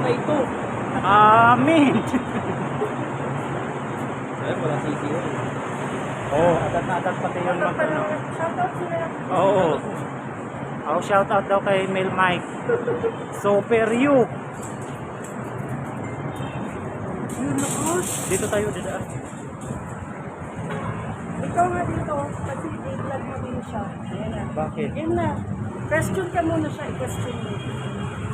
na ito. Amin. Ay, wala CCO. Oh, agad na agad pati yun mag ano. Shoutout sila. Oo. Oh, shout out daw kay Mel Mike. Super you. Yun ako. Dito tayo, dito. Ikaw nga dito, kasi i-vlog mo din siya. Ayan na. Bakit? Yan na. Question ka muna siya, i-question mo.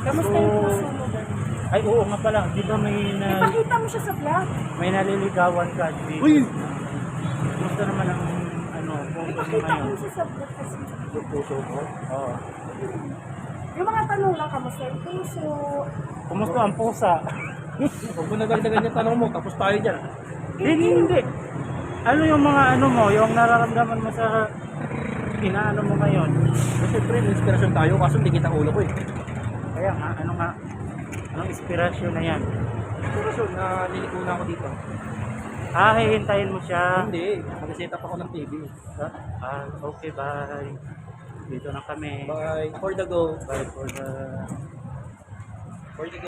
Kamusta So, yung puso mo ba? Ay, oo nga pala. Di ba Ipakita mo siya sa vlog. may naliligawan ka dito? Uy! Kumusta naman ang ano, kung Ipakita mo ngayon? siya sa vlog kasi. Yung puso ko. Oo. Yung mga tanong lang, kamusta yung puso? Kumusta ang pusa? Huwag mo nagagdagan yung tanong mo, tapos tayo dyan. Hindi. Ano yung mga ano mo, yung nararamdaman mo sa inaano mo ngayon? Kasi siyempre, may inspirasyon tayo, kaso hindi kita ulo ko eh. Kaya nga, anong inspirasyon na yan? Inspirasyon na liliko na ako dito. Hihintayin mo siya. Hindi, mag-set up ako ng TV. Okay, bye. Dito na kami. Bye. For the go. Bye for the... For the go.